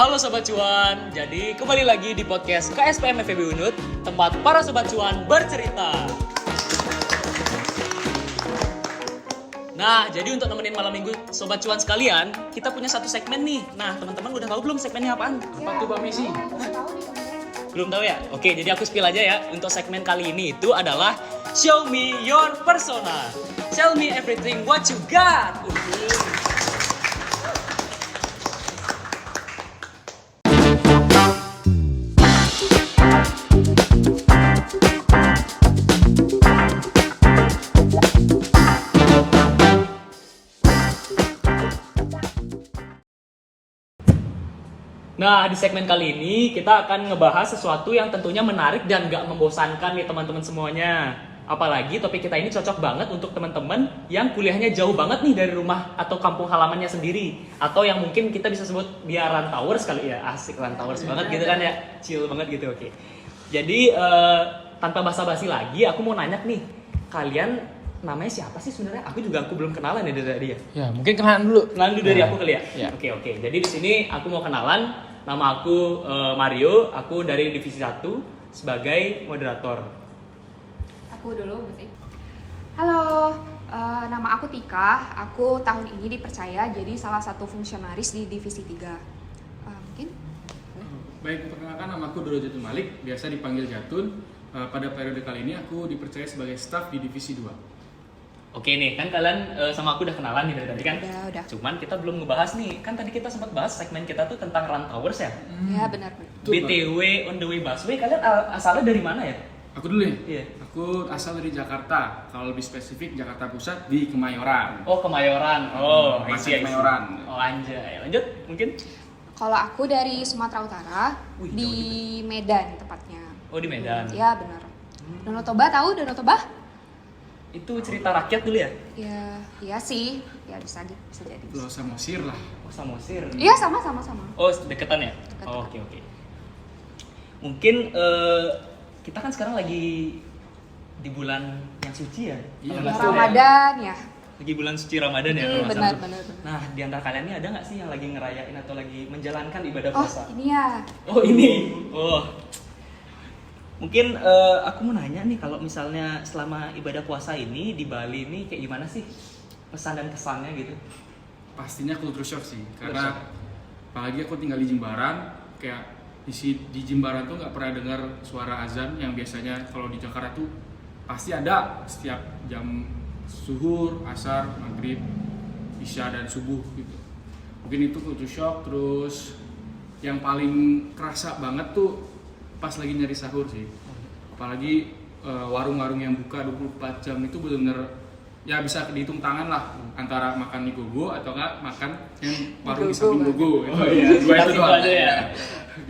Halo Sobat Cuan, jadi kembali lagi di podcast KSPM FEB Unut, tempat para Sobat Cuan bercerita. Nah, jadi untuk nemenin malam minggu Sobat Cuan sekalian, kita punya satu segmen nih. Nah, teman-teman udah tahu belum segmennya apaan? Apa tuh Mbak Messi? Belum tahu ya? Oke, jadi aku spill aja ya. Untuk segmen kali ini itu adalah Show Me Your Persona. Tell me everything what you got. Nah, di segmen kali ini kita akan ngebahas sesuatu yang tentunya menarik dan gak membosankan nih teman-teman semuanya. Apalagi topik kita ini cocok banget untuk teman-teman yang kuliahnya jauh banget nih dari rumah atau kampung halamannya sendiri. Atau yang mungkin kita bisa sebut dia rantauers kali ya. Asik rantauers banget gitu kan ya. Chill banget gitu, oke. Jadi tanpa basa-basi lagi, aku mau nanya nih. Kalian namanya siapa sih sebenarnya? Aku belum kenalan ya dari tadi ya. Ya, mungkin kenalan dulu. Kenalan dulu dari aku kali ya. Ya. Oke. Jadi di sini aku mau kenalan. Nama aku Mario. Aku dari divisi 1 sebagai moderator. Aku dulu berarti. Halo, nama aku Tika. Aku tahun ini dipercaya jadi salah satu fungsionaris di divisi 3. Mungkin? Baik, perkenalkan nama aku Doro Jatun Malik, biasa dipanggil Jatun. Pada periode kali ini aku dipercaya sebagai staf di divisi 2. Oke nih, kan kalian sama aku udah kenalan nih dari tadi kan? Udah. Cuman kita belum ngebahas nih, kan tadi kita sempat bahas segmen kita tuh tentang rantauers ya? Ya benar. BTW on the way busway, kalian asalnya dari mana ya? Aku dulu ya? Iya. Aku asal dari Jakarta, kalau lebih spesifik Jakarta Pusat di Kemayoran. Oh, Kemayoran. Oh, I see. Kemayoran. Oh, anjay. Lanjut, mungkin? Kalau aku dari Sumatera Utara, Wih, di jauh Medan tepatnya. Oh, di Medan. Ya benar. Danau Toba tahu Danau Toba? Itu cerita rakyat dulu ya? Ya, iya sih. Ya bisa jadi. Pulau Samosir lah. Oh, Samosir. Iya sama. Oh, deketan ya? Deketan. Oh, oke. Mungkin kita kan sekarang lagi di bulan yang suci ya? Iya, Kalau nggak salah ya? Ramadan ya. Lagi bulan suci Ramadan ya? kalau nggak Benar. salah. Nah, di antara kalian ini ada nggak sih yang lagi ngerayain atau lagi menjalankan ibadah Oh, puasa? ini ya. Oh, ini. Oh. Mungkin aku mau nanya nih, kalau misalnya selama ibadah puasa ini di Bali ini kayak gimana sih pesan dan kesannya gitu? Pastinya culture shock sih, Culture karena shock. apalagi aku tinggal di Jimbaran, kayak di Jimbaran tuh nggak pernah dengar suara azan yang biasanya kalau di Jakarta tuh pasti ada setiap jam zuhur, asar, maghrib, isya dan subuh gitu. Mungkin itu culture shock. Terus yang paling kerasa banget tuh pas lagi nyari sahur sih, apalagi warung-warung yang buka 24 jam itu benar-benar ya bisa dihitung tangan lah, antara makan mie gogo atau enggak makan yang warung di samping gogo. Oh iya, Dua itu doang aja ya.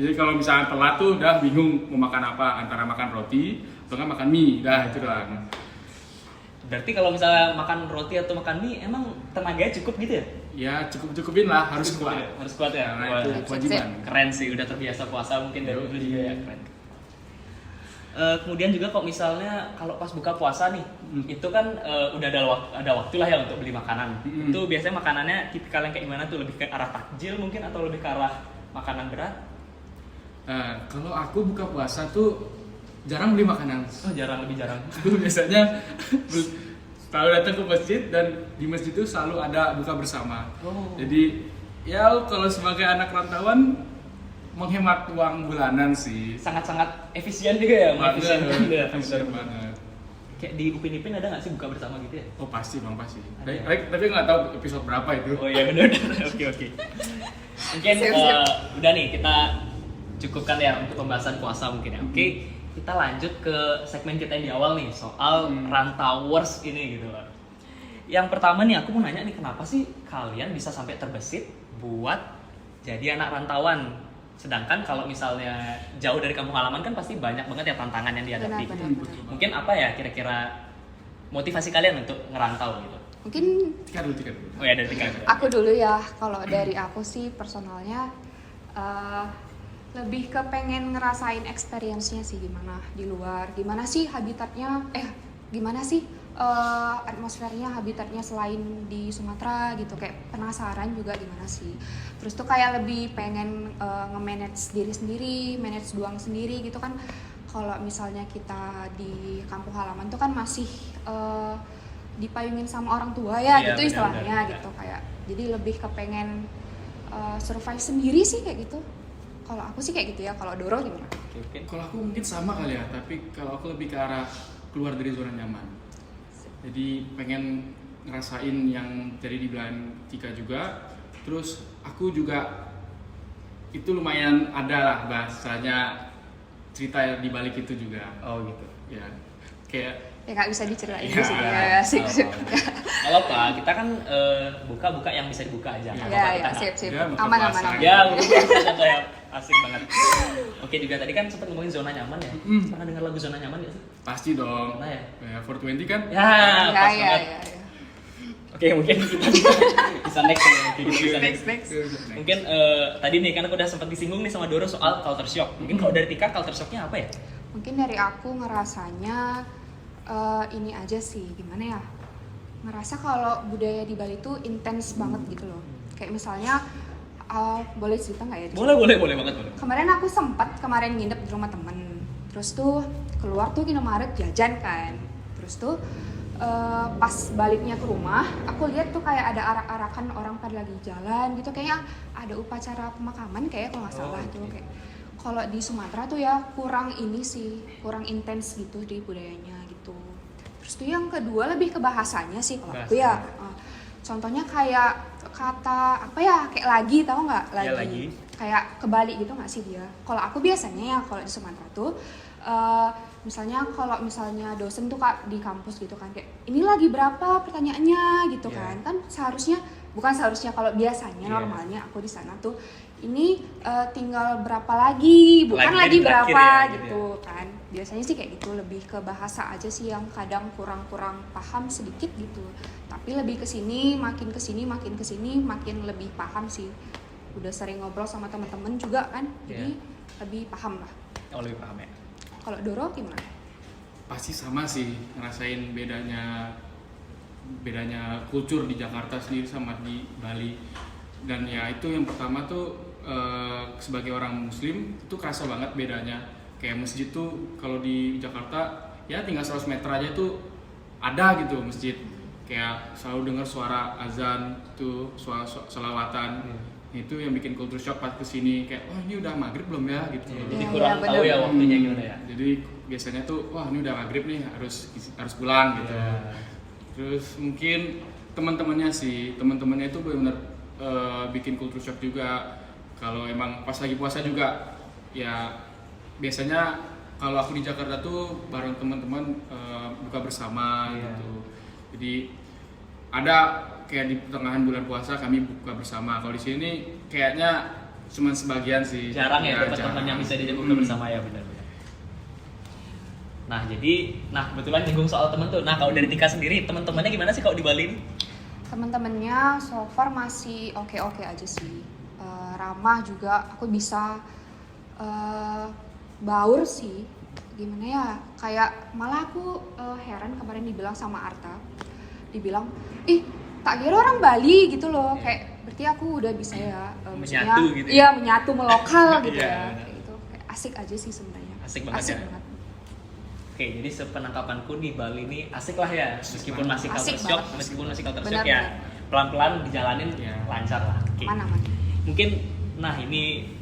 Jadi kalau misalnya telat tuh udah bingung mau makan apa, antara makan roti atau enggak makan mie, dah itu doang. Berarti kalau misalnya makan roti atau makan mie, emang tenaganya cukup gitu ya? Ya cukup-cukupin lah, harus kuat. Harus kuat ya? Karena Wah, itu kewajiban. keren sih, udah terbiasa puasa mungkin dari dulu juga ya, keren. Kemudian juga kok misalnya kalau pas buka puasa nih, itu kan udah ada waktu lah ya untuk beli makanan. Itu biasanya makanannya tipikal yang kayak gimana tuh? Lebih ke arah takjil mungkin atau lebih ke arah makanan berat? Kalau aku buka puasa tuh jarang beli makanan. Oh, lebih jarang. Aku biasanya selalu datang ke masjid, dan di masjid itu selalu ada buka bersama. Oh. Jadi ya kalau sebagai anak rantauan menghemat uang bulanan sih. Sangat-sangat efisien juga ya, mengefisienkan ya. Efisien banget. Kayak di Upin Ipin ada nggak sih buka bersama gitu ya? Oh pasti bang, pasti. Ada. Tapi nggak tahu episode berapa itu. Oh iya benar. Oke. Mungkin Siap. udah nih kita cukupkan ya untuk pembahasan puasa mungkin ya. Oke, kita lanjut ke segmen kita yang di awal nih soal rantauers ini gitu loh. Yang pertama nih aku mau nanya nih, kenapa sih kalian bisa sampai terbesit buat jadi anak rantauan? Sedangkan kalau misalnya jauh dari kampung halaman kan pasti banyak banget ya tantangan yang dihadapi. Benar. Mungkin apa ya kira-kira motivasi kalian untuk ngerantau gitu? Mungkin Tiga dulu. Oh ya, dari Tika. aku dulu ya. Kalau dari aku sih personalnya lebih ke pengen ngerasain experience-nya sih, gimana di luar, gimana sih habitatnya, gimana sih atmosfernya, habitatnya selain di Sumatera gitu, kayak penasaran juga gimana sih. Terus tuh kayak lebih pengen nge-manage diri sendiri, manage doang sendiri gitu kan. Kalau misalnya kita di kampung halaman tuh kan masih dipayungin sama orang tua ya, Iya, gitu benar, istilahnya benar. gitu kayak. Jadi lebih kepengen survive sendiri sih kayak gitu. Kalau aku sih kayak gitu ya. Kalau Doro gimana? Oke. Kalau aku mungkin sama kali ya, tapi kalau aku lebih ke arah keluar dari zona nyaman. Jadi pengen ngerasain yang tadi dibilang Tika juga. Terus aku juga itu lumayan ada lah bahasanya cerita di balik itu juga. Oh gitu. Ya kayak Ya nggak bisa diceritain Iya. sih ya. Sip. Kalau apa? Kita kan buka-buka yang bisa dibuka aja. Nggak apa-apa, Ya, kita ya, sip. Ya, buka Aman. puasa. Ya, udah kayak asik banget. Oke, juga tadi kan sempat ngomongin zona nyaman ya. Pernah dengar lagu zona nyaman nggak sih? pasti dong. Pernah ya? Ya 420 kan? Ya, pas Ya. banget. Oke, mungkin kita bisa next ya. Oke, kita bisa next. Mungkin tadi nih kan aku udah sempat disinggung nih sama Doro soal culture shock. Mungkin kalau dari Tika culture shocknya apa ya? Mungkin dari aku ngerasanya ini aja sih, gimana ya, ngerasa kalau budaya di Bali tuh intens banget gitu loh. Kayak misalnya boleh cerita nggak ya? Boleh banget boleh. Kemarin aku sempat nginep di rumah temen. Terus tuh keluar tuh Indomaret jajan kan. Terus tuh pas baliknya ke rumah, aku lihat tuh kayak ada arak-arakan orang pada lagi jalan gitu. Kayaknya ada upacara pemakaman kayak kalau nggak salah tuh kayak. Kalau di Sumatera tuh ya kurang ini sih, kurang intens gitu di budayanya gitu. Terus tuh yang kedua lebih ke bahasanya sih kalau aku ya. Contohnya kayak kata apa ya, kayak lagi, tahu nggak? Ya, lagi. Kayak kebalik gitu nggak sih dia? Kalau aku biasanya ya kalau di Sumatera tuh misalnya kalau misalnya dosen tuh kak di kampus gitu kan kayak ini lagi berapa pertanyaannya gitu kan bukan seharusnya kalau biasanya normalnya aku di sana tuh ini tinggal berapa lagi bukan lagi terakhir berapa ya, gitu kan. Biasanya sih kayak gitu, lebih ke bahasa aja sih yang kadang kurang paham sedikit gitu. Tapi lebih makin kesini makin lebih paham sih. Udah sering ngobrol sama teman-teman juga kan, jadi lebih paham lah. Oh, lebih paham ya. Kalau Doro gimana? Pasti sama sih ngerasain bedanya kultur di Jakarta sendiri sama di Bali. Dan ya itu yang pertama tuh sebagai orang muslim itu kerasa banget bedanya. Kayak masjid tuh kalau di Jakarta ya tinggal 100 meter aja tuh ada gitu masjid. Kayak selalu dengar suara azan tuh, suara selawatan. Itu yang bikin culture shock pas kesini kayak wah ini udah maghrib belum ya gitu. Jadi Iya, kurang iya, tahu ya bener. waktunya gimana ya. Jadi biasanya tuh wah ini udah maghrib nih harus pulang gitu. Terus mungkin teman-temannya itu benar-benar bikin culture shock juga. Kalau emang pas lagi puasa juga ya biasanya kalau aku di Jakarta tuh bareng teman-teman buka bersama gitu. Jadi ada kayak di pertengahan bulan puasa kami buka bersama. Kalau di sini kayaknya cuma sebagian sih. Jarang ya dapat jarang. teman yang bisa diajak buka bersama ya, benar-benar. Nah, kebetulan nyinggung soal teman tuh. Nah, kalau dari Tika sendiri, teman-temannya gimana sih kalau di Bali ini? Teman-temannya so far masih oke aja sih. Ramah juga, aku bisa baur sih. Gimana ya? Kayak malah aku heran kemarin dibilang sama Arta. Dibilang, "Ih, tak kira orang Bali gitu loh." Kayak berarti aku udah bisa ya maksudnya, Menyatu gitu ya? Iya, menyatu melokal gitu Iya, ya. benar. Kayak gitu. Kayak asik aja sih sebenarnya. Asik banget ya? Oke, jadi sepenangkapanku di Bali ini asik lah ya, meskipun masih Asik culture shock, banget. meskipun masih culture Benar, shock ya, benar. pelan-pelan dijalanin Ya. lancar lah. Oke. Aman. Mungkin, nah ini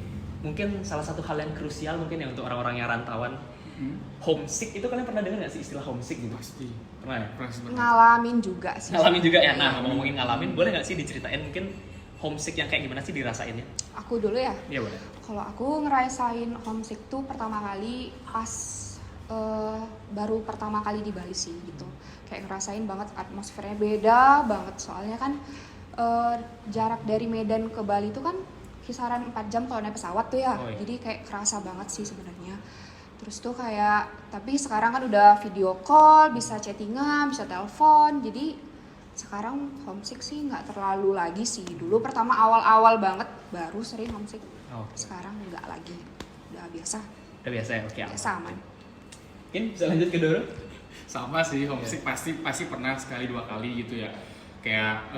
mungkin salah satu hal yang krusial mungkin ya untuk orang-orang yang rantauan. Homesick itu kalian pernah dengar nggak sih istilah homesick gitu? Pasti. Pernah ya? Ngalamin juga sih. Ngalamin juga ya. Nah, ngomongin ngalamin, boleh nggak sih diceritain mungkin homesick yang kayak gimana sih dirasainnya? Aku dulu ya. Iya boleh. Kalau aku ngerasain homesick tuh pertama kali pas baru pertama kali di Bali sih gitu. Kayak ngerasain banget atmosfernya beda banget. Soalnya kan jarak dari Medan ke Bali tuh kan kisaran 4 jam kalau naik pesawat tuh ya. Oh, iya. Jadi kayak kerasa banget sih sebenarnya. Terus tuh kayak, tapi sekarang kan udah video call, bisa chattingan, bisa telepon. Jadi sekarang homesick sih nggak terlalu lagi sih. Dulu pertama awal-awal banget baru sering homesick. Oke. Sekarang nggak lagi, udah biasa, Udah biasa ya? Oke. biasa aman. Mungkin bisa lanjut ke Doro? Sama sih, homesick pasti pernah sekali 2 kali gitu ya. Kayak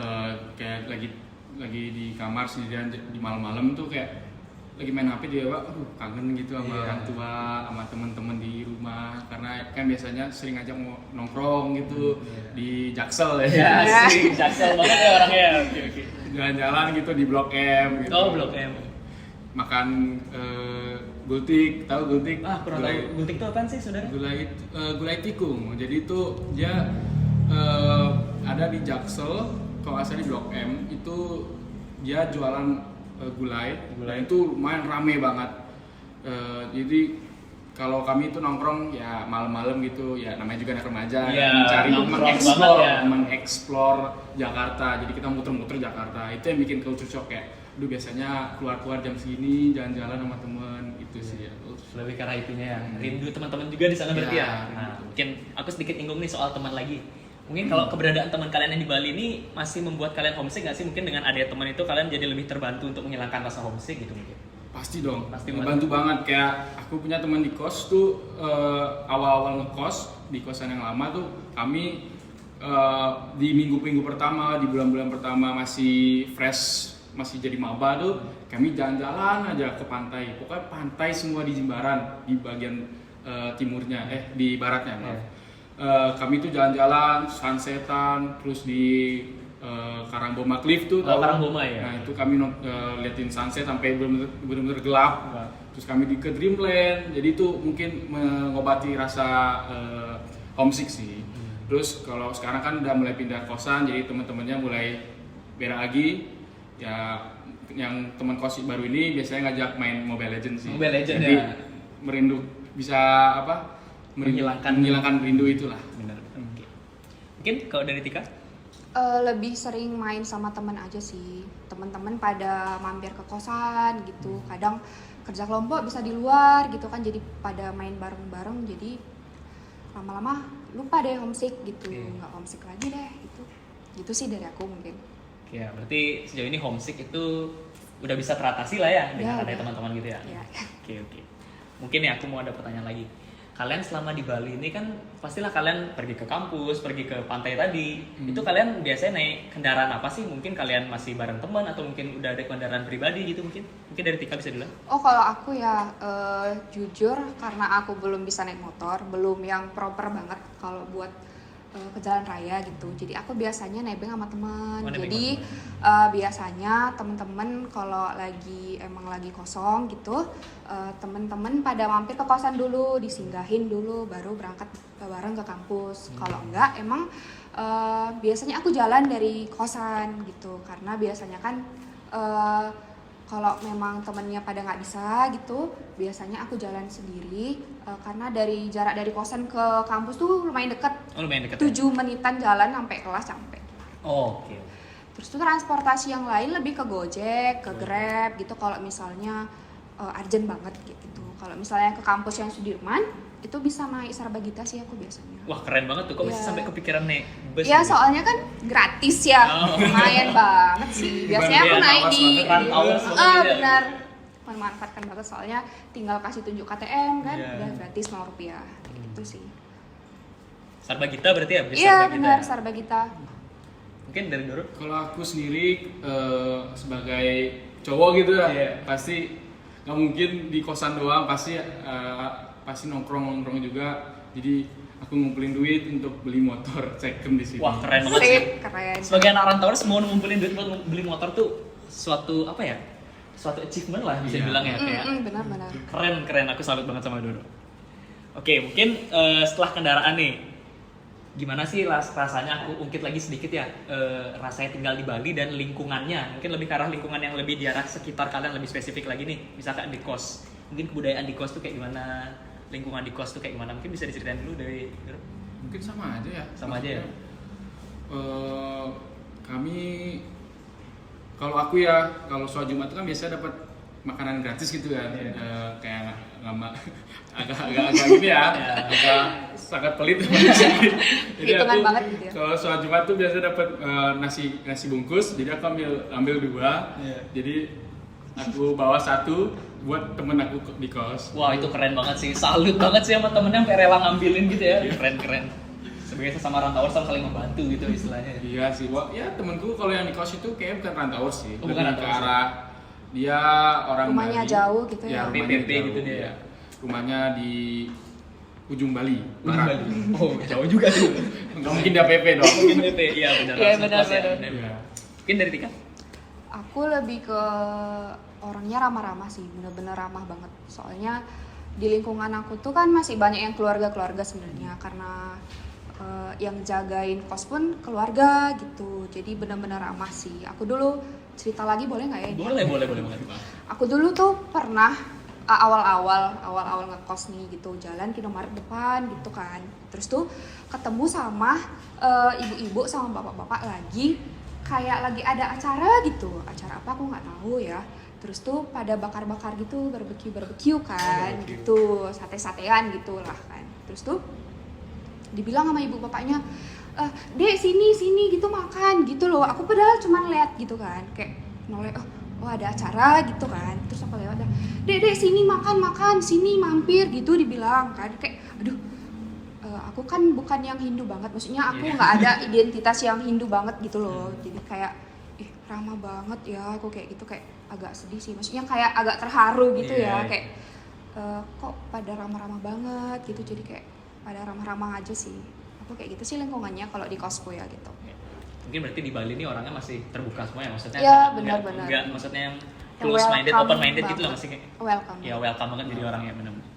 lagi di kamar sendirian di malam-malam tuh kayak lagi main HP dia, aduh kangen gitu sama orang tua, sama teman-teman di rumah, karena kan biasanya sering ajak mau nongkrong gitu di Jaksel ya. Ya, sih, Jaksel banget ya orangnya. Oke. Jalan-jalan gitu di Blok M gitu. Oh, Blok M. Makan gultik, tahu gultik? Kurang tahu. Gultik itu apaan sih, saudara? Gulai tikung. Jadi itu dia ada di Jaksel, kalau nggak salah di Blok M itu dia jualan gulai itu lumayan rame banget. Jadi kalau kami itu nongkrong ya malam-malam gitu, ya namanya juga anak remaja, mencari mengeksplor Jakarta. Jadi kita muter-muter Jakarta. Itu yang bikin cocok kayak, biasanya keluar-keluar jam segini, jalan-jalan sama temen itu sih ya. Lebih karena itunya ya. Rindu teman-teman juga di sana berarti ya. Nah, mungkin aku sedikit inggung nih soal teman lagi. Mungkin kalau keberadaan teman kalian yang di Bali ini masih membuat kalian homesick nggak sih? Mungkin dengan adanya teman itu kalian jadi lebih terbantu untuk menghilangkan rasa homesick gitu mungkin? Pasti dong, Pasti membantu banget. Kayak aku punya teman di kos tuh, awal-awal ngekos di kosan yang lama tuh kami di minggu-minggu pertama, di bulan-bulan pertama masih fresh, masih jadi maba tuh kami jalan-jalan aja ke pantai. Pokoknya pantai semua di Jimbaran, di bagian timurnya, di baratnya maaf. Kami tuh jalan-jalan, sunsetan, terus di Karangboma Cliff tuh. Karangboma ya. Nah itu kami liatin sunset sampai benar-benar gelap. Terus kami ke Dreamland. Jadi itu mungkin mengobati rasa homesick sih. Terus kalau sekarang kan udah mulai pindah kosan, jadi teman-temannya mulai beda lagi. Ya yang teman kos baru ini biasanya ngajak main Mobile Legends sih. Mobile Legends jadi ya. merindu, bisa menghilangkan rindu itulah. Benar. Oke. Mungkin kalau dari Tika? Lebih sering main sama teman aja sih. Teman-teman pada mampir ke kosan gitu. Kadang kerja kelompok bisa di luar gitu kan, jadi pada main bareng-bareng, jadi lama-lama lupa deh homesick gitu. Nggak homesick lagi deh gitu sih dari aku mungkin. Ya, berarti sejauh ini homesick itu udah bisa teratasi lah ya dengan adanya teman-teman gitu ya. Oke. Mungkin ya aku mau ada pertanyaan lagi. Kalian selama di Bali ini kan pastilah kalian pergi ke kampus, pergi ke pantai tadi. Itu kalian biasanya naik kendaraan apa sih? Mungkin kalian masih bareng teman atau mungkin udah ada kendaraan pribadi gitu mungkin? Mungkin dari Tika bisa dulu. Oh, kalau aku ya jujur karena aku belum bisa naik motor, belum yang proper banget kalau buat ke jalan raya gitu. Jadi aku biasanya nebeng sama teman. Jadi biasanya teman-teman kalau emang lagi kosong gitu, teman-teman pada mampir ke kosan dulu, disinggahin dulu, baru berangkat bareng ke kampus. Kalau enggak, emang biasanya aku jalan dari kosan gitu, karena biasanya kan kalau memang temennya pada nggak bisa gitu, biasanya aku jalan sendiri karena jarak dari kosan ke kampus tuh lumayan dekat. Oh, lumayan dekat. 7 menitan jalan sampai kelas sampai. Oh, oke. Terus tuh transportasi yang lain lebih ke Gojek, ke Grab gitu kalau misalnya urgent banget gitu. Kalau misalnya ke kampus yang Sudirman, itu bisa naik Sarbagita sih aku biasanya. Wah, keren banget tuh. Kok bisa sampai kepikiran naik bus? Ya, gitu? soalnya kan gratis ya. Lumayan banget sih. Biasanya aku naik di benar. Memanfaatkan banget soalnya tinggal kasih tunjuk KTM kan, udah gratis Rp0 gitu sih. Sarbagita berarti ya? Iya, benar, Sarbagita. Mungkin dari Doro? Kalau aku sendiri sebagai cowok gitu ya, pasti nggak mungkin di kosan doang, pasti nongkrong juga. Jadi aku ngumpulin duit untuk beli motor second di sini. Wah, keren banget sih. Keren. Sebagai anak rantauan semua ngumpulin duit buat beli motor tuh suatu apa ya? Suatu achievement lah bisa dibilang ya kayak. Benar. Keren. Aku salut banget sama Doro. Oke, mungkin setelah kendaraan nih, gimana sih rasanya, aku ungkit lagi sedikit ya, rasanya tinggal di Bali dan lingkungannya. Mungkin lebih ke arah lingkungan yang lebih di arah sekitar kalian, lebih spesifik lagi nih. Misalkan di kos, mungkin kebudayaan di kos tuh kayak gimana, lingkungan di kos tuh kayak gimana, mungkin bisa diceritain dulu dari Doro. Mungkin sama aja ya. Sama aja ya. Kami, kalau aku ya, kalau soal Jumat itu kan biasanya dapat makanan gratis gitu kan. Kayak lama agak gini ya, agak sangat pelit. Jadi Hitungan aku banget gitu ya. kalau soal Jumat tuh biasa dapat nasi bungkus, jadi aku ambil 2. Jadi aku bawa 1 buat temen aku di kos. Wah, itu keren banget sih, salut banget sih sama temennya sampai rela ngambilin gitu ya. Keren. Sebagai sesama rantauers saling membantu gitu istilahnya. Iya sih, wah ya temenku kalau yang di kos itu kayak bukan rantauers sih, Oh, bukan lebih ke rantauers. arah dia orang Rumahnya Bali. jauh gitu ya? rumahnya PPP jauh, gitu dia. iya. Rumahnya di ujung Bali, Ujung barat. Bali. Oh, jauh juga tuh. Nggak mungkin dia PP dong. Mungkin PP. Iya, benar. Iya, Langsung benar, kos ya, benar. benar. Iya. Mungkin dari Tika. Aku lebih ke orangnya ramah-ramah sih, bener-bener ramah banget. Soalnya di lingkungan aku tuh kan masih banyak yang keluarga-keluarga sebenarnya, karena yang jagain kos pun keluarga gitu. Jadi bener-bener ramah sih. Aku dulu cerita lagi boleh nggak ya? ini? Boleh banget. Aku dulu tuh pernah awal-awal ngekos nih gitu, jalan ke Indomaret depan gitu kan. Terus tuh ketemu sama ibu-ibu sama bapak-bapak lagi kayak lagi ada acara gitu. Acara apa aku nggak tahu ya. Terus tuh pada bakar-bakar gitu, barbeque kan, gitu, sate-satean gitu lah kan. Terus tuh dibilang sama ibu bapaknya, Dek sini gitu makan gitu loh. Aku padahal cuma lihat gitu kan, kayak noleh, oh ada acara gitu kan. Terus aku lewat, Dek sini makan, sini mampir gitu dibilang kan. Kayak aduh, aku kan bukan yang Hindu banget, maksudnya aku nggak ada identitas yang Hindu banget gitu loh. Jadi kayak ramah banget ya, aku kayak gitu, kayak agak sedih sih, maksudnya kayak agak terharu gitu ya, kayak kok pada ramah-ramah banget gitu. Jadi kayak pada ramah-ramah aja sih. Aku kayak gitu sih lingkungannya kalau di kosku ya gitu. Mungkin berarti di Bali ini orangnya masih terbuka semua ya, maksudnya Iya, nggak- benar-benar. nggak maksudnya yang Yang close minded, welcome open minded gitu loh, banget. masih kayak Welcome. ya welcome banget jadi orangnya, benar-benar.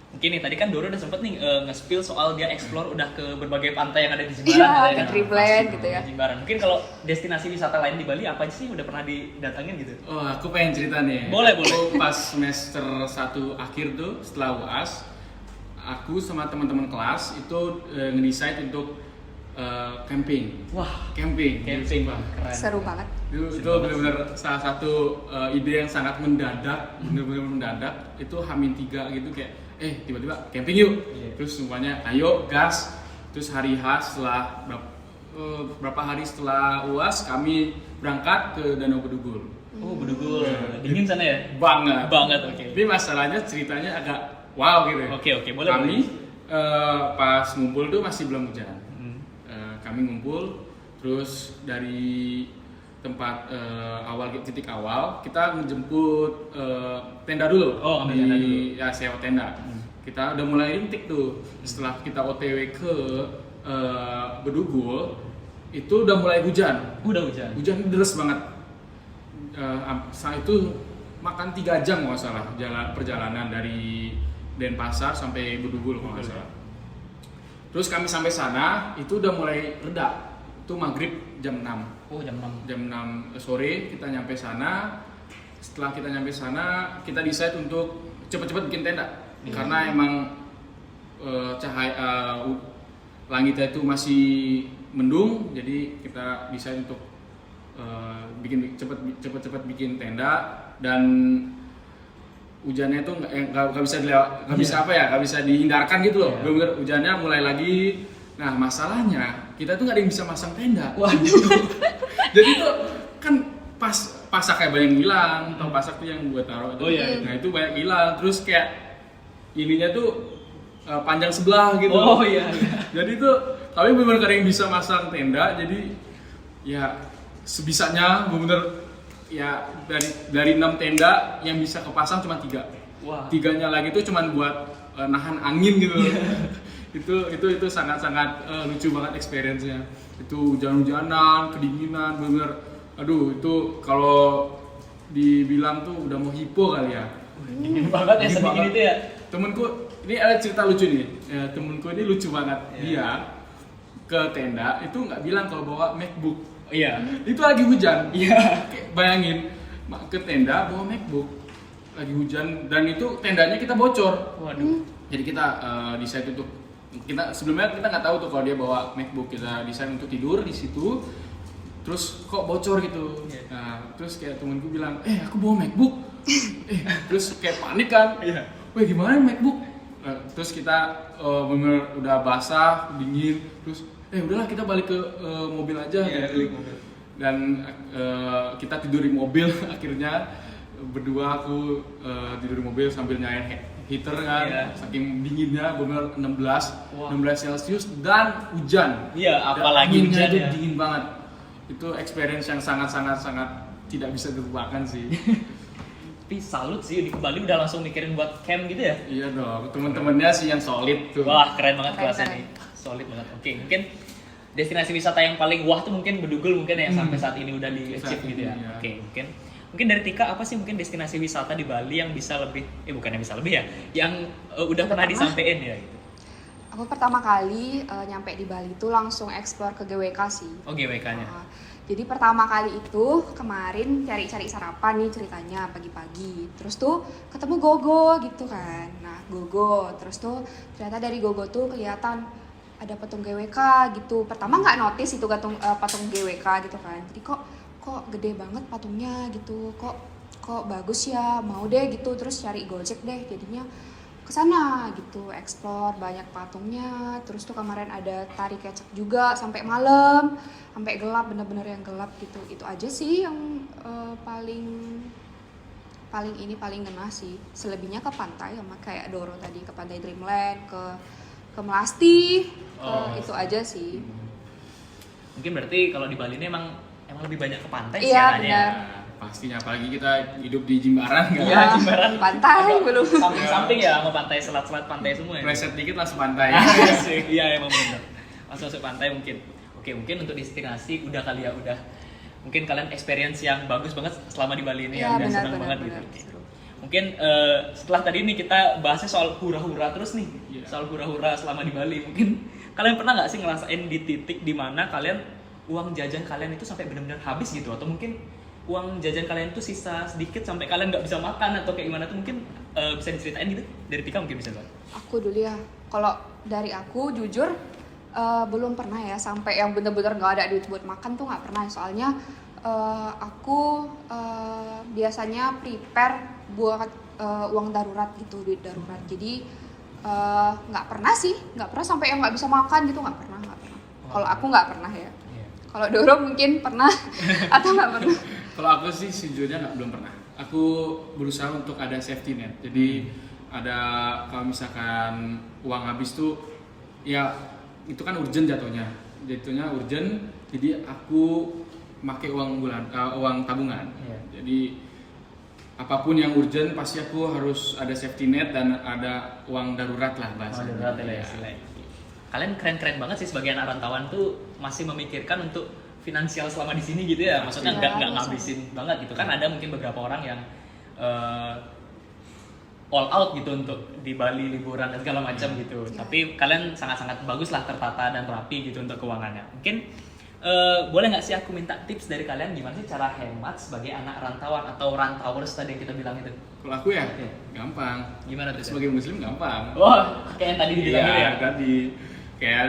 Mungkin nih tadi kan Doro udah sempet nih nge-spill soal dia explore udah ke berbagai pantai yang ada di Jimbaran. Iya, katanya ke kan. Triplen gitu ya. Jimbaran. Mungkin kalau destinasi wisata lain di Bali apa aja sih udah pernah didatangin gitu? Oh, aku pengen cerita nih. Boleh. Aku pas semester 1 akhir tuh setelah UAS, aku sama teman-teman kelas itu ngedesain untuk camping. Wah, Camping. camping Bang. keren. Seru banget. Itu benar-benar salah satu ide yang sangat mendadak, benar-benar mendadak. Itu H-3 gitu kayak tiba-tiba camping yuk. Iya. Terus semuanya ayo gas. Terus hari H setelah berapa hari setelah UAS kami berangkat ke Danau Bedugul. Oh, Bedugul. Dingin sana ya? Banget. Oke. Tapi masalahnya ceritanya agak wow gitu. Oke, boleh. Kami pas ngumpul tuh masih belum hujan. Hmm. Kami ngumpul, terus dari tempat titik awal kita ngejemput tenda dulu. Oh, ambil tenda dulu. Ya, sewa tenda. Kita udah mulai rintik tuh. Setelah kita OTW ke Bedugul, itu udah mulai hujan. Udah hujan. Hujan deras banget. Saat itu makan 3 jam kalau nggak salah perjalanan dari Denpasar sampai Bedugul kalau nggak salah. Terus kami sampai sana itu udah mulai reda. Itu maghrib jam 6. Oh, jam 6. Jam 6 sore kita nyampe sana. Setelah kita nyampe sana, kita decide untuk cepet-cepet bikin tenda. Karena emang cahaya langitnya itu masih mendung, jadi kita decide untuk cepet-cepet bikin tenda. Dan hujannya itu nggak bisa nggak bisa dihindarkan gitu loh. Bener-bener hujannya mulai lagi. Nah, masalahnya kita tuh nggak ada yang bisa masang tenda. Wah, Jadi tuh kan pasaknya banyak yang hilang, atau pasak tuh yang buat taruh itu. Oh, iya. Nah, itu banyak hilang. Terus kayak ininya tuh panjang sebelah gitu. Oh, iya. Jadi tuh kami benar-benar gak ada yang bisa masang tenda. Jadi ya sebisanya benar-benar ya dari 6 tenda yang bisa kepasang cuma 3. Wah. 3-nya lagi tuh cuma buat nahan angin gitu. itu sangat-sangat lucu banget experience-nya. Itu hujan-hujanan, kedinginan, bener. Aduh, itu kalau dibilang tuh udah mau hipo kali ya. Dingin banget ya, Dingin sedingin banget. itu ya. Temenku, ini ada cerita lucu nih. Temenku ini lucu banget. Iya. Dia ke tenda itu nggak bilang kalau bawa MacBook. Iya. Itu lagi hujan. Iya. Kayak bayangin ke tenda bawa MacBook lagi hujan, dan itu tendanya kita bocor. Waduh. Jadi kita decide untuk sebelumnya kita nggak tahu tuh kalau dia bawa MacBook, kita decide untuk tidur di situ. Terus kok bocor gitu. Iya. Nah, terus kayak temenku bilang, aku bawa MacBook. Terus kayak panik kan. Iya. Weh, gimana MacBook? Terus kita bener udah basah, dingin. Terus udahlah kita balik ke mobil aja. Iya, gitu. balik mobil. Dan kita tidur di mobil. Akhirnya berdua aku tidur di mobil sambil nyalain heater kan, Iya. saking dinginnya benar 16 Wah. 16 Celcius dan hujan. Iya, Dan apalagi anginnya hujan itu ya. dingin banget. Itu experience yang sangat tidak bisa dilupakan sih. Tapi salut sih di Bali udah langsung mikirin buat camp gitu ya. Iya dong, temen-temennya sih yang solid tuh. Wah, keren banget Keren, kelasnya keren. nih. Solid banget. Oke, mungkin destinasi wisata yang paling wah tuh mungkin Bedugul mungkin ya sampai saat ini udah di Saat achieve gitu ini, ya. ya. Oke, mungkin dari Tika apa sih mungkin destinasi wisata di Bali yang bisa lebih bukan yang bisa lebih ya, yang udah pernah disampein ya gitu. Aku pertama kali nyampe di Bali itu langsung explore ke GWK sih. Oh, GWK-nya. Jadi pertama kali itu kemarin cari-cari sarapan nih ceritanya pagi-pagi. Terus tuh ketemu Gogo gitu kan. Nah Gogo, terus tuh ternyata dari Gogo tuh kelihatan ada patung GWK gitu. Pertama nggak notice itu patung GWK gitu kan. Jadi kok gede banget patungnya gitu. Kok bagus ya, mau deh gitu. Terus cari Gojek deh jadinya kesana gitu, explore banyak patungnya. Terus tuh kemarin ada tari kecak juga sampai malam, sampai gelap, bener-bener yang gelap gitu. Itu aja sih yang paling ngena sih. Selebihnya ke pantai sama kayak Doro tadi, ke pantai Dreamland, ke Melasti, itu aja sih. Mungkin berarti kalau di Bali ini emang lebih banyak ke pantai sih Iya, katanya. benar. Pastinya apalagi kita hidup di Jimbaran kan. Iya, Jimbaran. Pantai Agak belum. samping-samping ya sama pantai, selat-selat pantai semua ya. Preset dikit langsung pantai. Iya emang benar. Masuk pantai mungkin. Oke, mungkin untuk destinasi udah kali ya, udah. Mungkin kalian experience yang bagus banget selama di Bali ini ya, Iya, udah benar, senang benar, banget benar. gitu. Seru. Mungkin setelah tadi ini kita bahasnya soal hura-hura terus nih. Iya. Soal hura-hura selama di Bali. Mungkin kalian pernah nggak sih ngerasain di titik dimana kalian uang jajan kalian itu sampai benar-benar habis gitu, atau mungkin uang jajan kalian tuh sisa sedikit sampai kalian nggak bisa makan atau kayak gimana tuh, mungkin bisa diceritain gitu dari Tika mungkin bisa banget. Aku dulu ya, kalau dari aku jujur belum pernah ya sampai yang bener-bener nggak ada duit buat makan tuh nggak pernah. Soalnya aku biasanya prepare buat uang darurat gitu, duit darurat. Jadi nggak pernah sampai yang nggak bisa makan gitu, nggak pernah. Kalau aku nggak pernah ya. Iya. Kalau Doro mungkin pernah atau nggak pernah. Kalau aku sih sejujurnya belum pernah. Aku berusaha untuk ada safety net. Jadi ada kalau misalkan uang habis tuh ya itu kan urgent jatuhnya urgent. Jadi aku pakai uang tabungan. Iya. Jadi apapun yang urgent pasti aku harus ada safety net dan ada uang darurat lah bahasanya. darurat ya istilahnya. Kalian keren-keren banget sih sebagai anak rantauan tuh masih memikirkan untuk finansial selama di sini gitu ya. Maksudnya Iya, nggak ngabisin banget gitu kan. Ada mungkin beberapa orang yang all out gitu untuk di Bali liburan dan segala macam gitu. Iya. Tapi kalian sangat-sangat bagus lah, tertata dan rapi gitu untuk keuangannya. Mungkin boleh nggak sih aku minta tips dari kalian gimana sih cara hemat sebagai anak rantauan atau rantauers tadi yang kita bilang itu? Kalau aku ya Oke. gampang. Gimana tuh? Sebagai muslim gampang. Wah, kayak yang tadi dibilang gitu ya. Iya, tadi kayak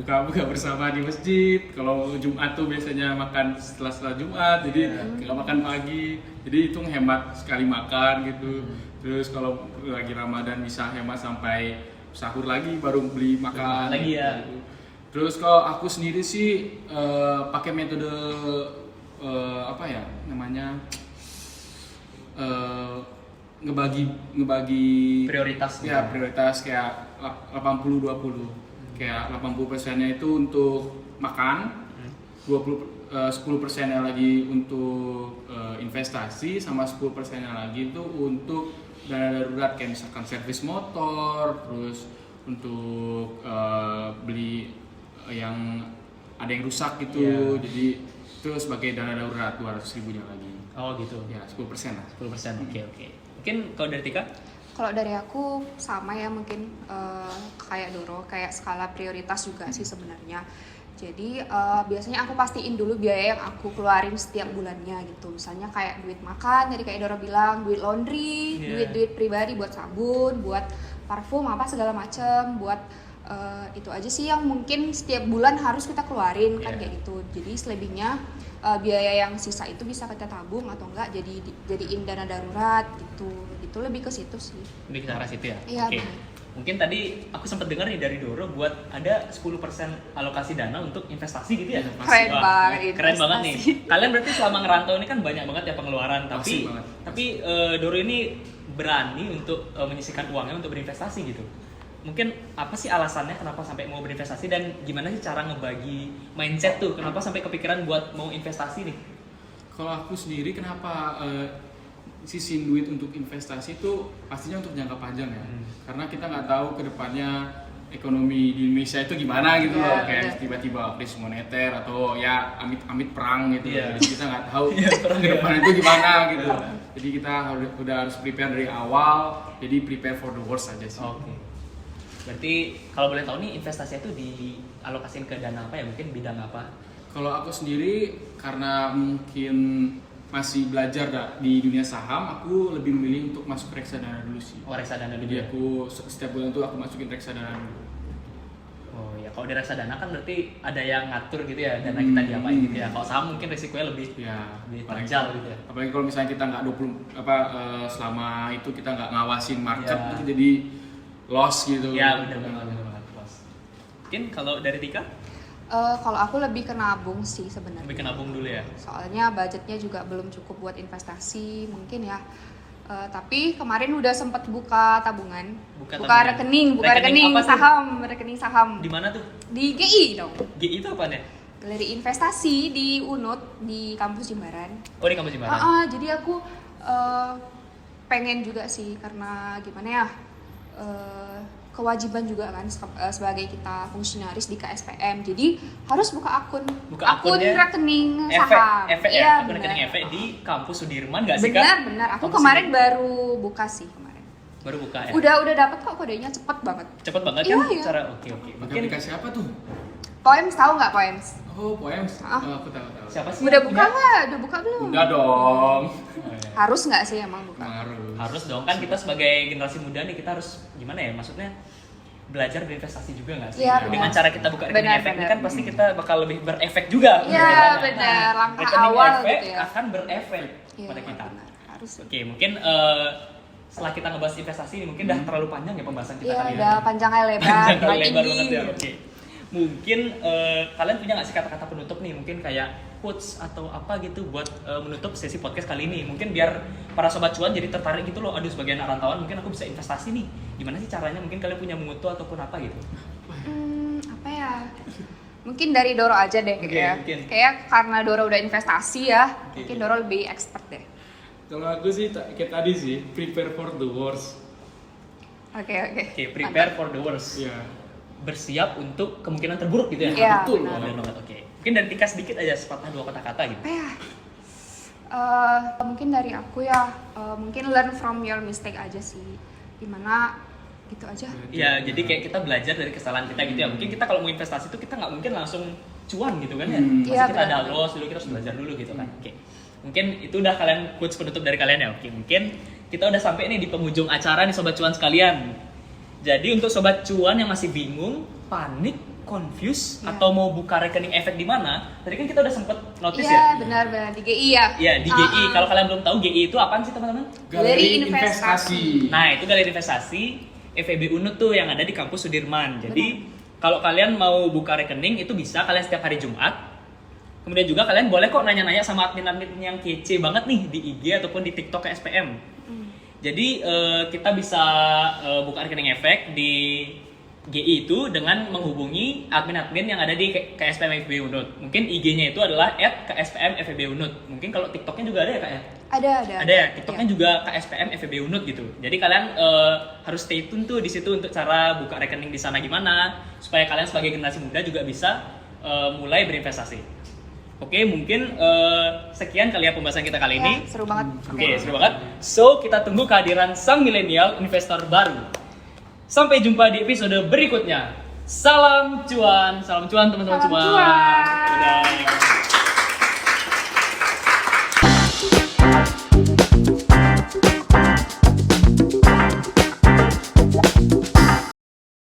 buka bersama di masjid. Kalau Jumat tuh biasanya makan setelah Jumat, jadi nggak makan pagi. Jadi itu hemat sekali makan gitu. Terus kalau lagi Ramadan bisa hemat sampai sahur lagi baru beli makan. Lagi ya. Gitu. Terus kalau aku sendiri sih pakai metode apa ya namanya ngebagi Prioritas gitu. ya prioritas kayak 80-20. Kayak 80%-nya itu untuk makan, 10%-nya lagi untuk investasi, sama 10%-nya lagi itu untuk dana darurat kayak misalkan servis motor, terus untuk beli yang ada yang rusak gitu. Iya. Jadi itu sebagai dana darurat 200.000-nya lagi. Oh gitu. Ya 10% lah. 10%. Oke. Mungkin kalau dari Tika? Kalau dari aku sama ya, mungkin kayak Doro, kayak skala prioritas juga sih sebenarnya. Jadi biasanya aku pastiin dulu biaya yang aku keluarin setiap bulannya gitu. Misalnya kayak duit makan, jadi kayak Doro bilang, duit laundry, Yeah. duit pribadi buat sabun, buat parfum apa segala macem, buat itu aja sih yang mungkin setiap bulan harus kita keluarin kan, Yeah. kayak gitu. Jadi selebihnya biaya yang sisa itu bisa kita tabung atau enggak jadiin dana darurat gitu. Itu lebih ke situ sih. Lebih ke arah situ ya? Iya, Oke. benar. Mungkin tadi aku sempat dengar nih dari Doro buat ada 10% alokasi dana untuk investasi gitu ya? Keren Wah, banget, Keren banget nih. investasi. Kalian berarti selama ngerantau ini kan banyak banget ya pengeluaran, Pasti tapi banget. Doro ini berani untuk menyisihkan uangnya untuk berinvestasi gitu. Mungkin apa sih alasannya kenapa sampai mau berinvestasi dan gimana sih cara ngebagi mindset tuh? Kenapa sampai kepikiran buat mau investasi nih? Kalau aku sendiri kenapa sisihin duit untuk investasi itu pastinya untuk jangka panjang ya. Karena kita nggak tahu kedepannya ekonomi di Indonesia itu gimana gitu loh, kayak tiba-tiba krisis moneter atau ya amit-amit perang gitu. Jadi kita nggak tahu kedepannya itu gimana gitu. Jadi kita udah harus prepare dari awal. Jadi prepare for the worst aja sih. Oke. Berarti kalau boleh tahu nih investasinya itu dialokasiin ke dana apa ya? Mungkin bidang apa? Kalau aku sendiri karena mungkin masih belajar di dunia saham, aku lebih memilih untuk masuk reksadana dulu sih. Oh, reksadana dulu Jadi ya? aku setiap bulan tuh aku masukin reksadana dulu. Oh ya, kalau di reksadana kan berarti ada yang ngatur gitu ya, dana kita diapain gitu ya. Kalau saham mungkin risikonya lebih terjal gitu ya. Apalagi kalau misalnya kita nggak selama itu kita nggak ngawasin market, itu jadi loss gitu. Ya benar banget. Mungkin kalau dari Tika? Kalau aku lebih ke nabung sih sebenarnya. Lebih ke nabung dulu ya? Soalnya budgetnya juga belum cukup buat investasi mungkin ya. Tapi kemarin udah sempat buka tabungan, buka rekening saham. Di mana tuh? Di GI dong. GI itu apa nih? Galeri investasi di UNUD di kampus Jimbaran. Oh, di kampus Jimbaran. Jadi aku pengen juga sih karena gimana ya, kewajiban juga kan sebagai kita fungsionaris di KSPM, jadi harus buka akun rekening saham. Akun rekening efek di kampus Sudirman nggak sih Kak? Benar. Aku kemarin baru buka sih kemarin. Baru buka ya? Udah dapat kok kodenya, cepet banget. Cepet banget Iya, kan? iya. Cara oke. Mungkin aplikasi apa tuh? Poems, tahu nggak Poems? Oh, Poems. Aku tahu. Siapa sih? Udah buka nggak? Udah buka belum? Udah dong. Harus nggak sih emang buka? Harus dong, kan kita sebagai generasi muda nih, kita harus gimana ya, maksudnya belajar berinvestasi juga nggak sih? Iya, Dengan benar. cara kita buka rekening efek ini Benar. kan pasti kita bakal lebih berefek juga. Iya, benar. Langkah rekening awal efek gitu ya. akan berefek Iya, pada kita. benar. Harus. Oke, mungkin setelah kita ngebahas investasi ini mungkin udah terlalu panjang ya pembahasan kita Iya, kali udah panjang kali lebar. Panjang kali makin lebar tinggi. banget ya. Oke. Mungkin kalian punya nggak sih kata-kata penutup nih? Mungkin kayak quotes atau apa gitu buat menutup sesi podcast kali ini. Mungkin biar para sobat cuan jadi tertarik gitu loh. Aduh, sebagai anak rantauan mungkin aku bisa investasi nih. Gimana sih caranya? Mungkin kalian punya mutu ataupun apa gitu. Apa ya? Mungkin dari Doro aja deh Mungkin. Kayak karena Doro udah investasi ya, mungkin Doro lebih expert deh. Kalau aku sih kayak tadi sih, prepare for the worst. Oke. Oke, prepare for the worst. Iya. Bersiap untuk kemungkinan terburuk gitu ya. Iya, betul. benar. Benar banget. Oke. Mungkin dari Tika sedikit aja sepatah dua kata-kata gitu. Apa ya? Mungkin dari aku ya, mungkin learn from your mistake aja sih. Dimana gitu aja. Iya, jadi kayak kita belajar dari kesalahan kita gitu ya. Mungkin kita kalau mau investasi itu kita nggak mungkin langsung cuan gitu kan ya. Pasti Iya, kita ada benar. loss dulu, kita harus belajar dulu gitu kan. Oke. Mungkin itu udah kalian quotes penutup dari kalian ya. Oke, mungkin kita udah sampai nih di penghujung acara nih sobat cuan sekalian. Jadi untuk sobat cuan yang masih bingung, panik, confused atau mau buka rekening efek di mana? Tadi kan kita udah sempet notice ya. Iya, benar di GI ya. Iya, di GI. Kalau kalian belum tahu GI itu apaan sih teman-teman? Galeri investasi. Nah, itu galeri investasi FEB UNUD tuh yang ada di kampus Sudirman. Jadi, kalau kalian mau buka rekening itu bisa kalian setiap hari Jumat. Kemudian juga kalian boleh kok nanya-nanya sama admin-admin yang kece banget nih di IG ataupun di TikTok KSPM. Jadi, kita bisa buka rekening efek di GI itu dengan menghubungi admin-admin yang ada di KSPM FEB UNUD. Mungkin IG-nya itu adalah @KSPM FEB UNUD. Mungkin kalau TikTok-nya juga ada ya, Kak ya? Ada Ada ya, TikToknya juga KSPM FEB UNUD gitu. Jadi kalian harus stay tune tuh di situ untuk cara buka rekening di sana gimana, supaya kalian sebagai generasi muda juga bisa mulai berinvestasi. Oke, mungkin sekian kali ya pembahasan kita kali ini. Ya, seru banget. Oke, seru banget. So, kita tunggu kehadiran sang milenial investor baru. Sampai jumpa di episode berikutnya. Salam cuan teman-teman Salam cuan. cuan.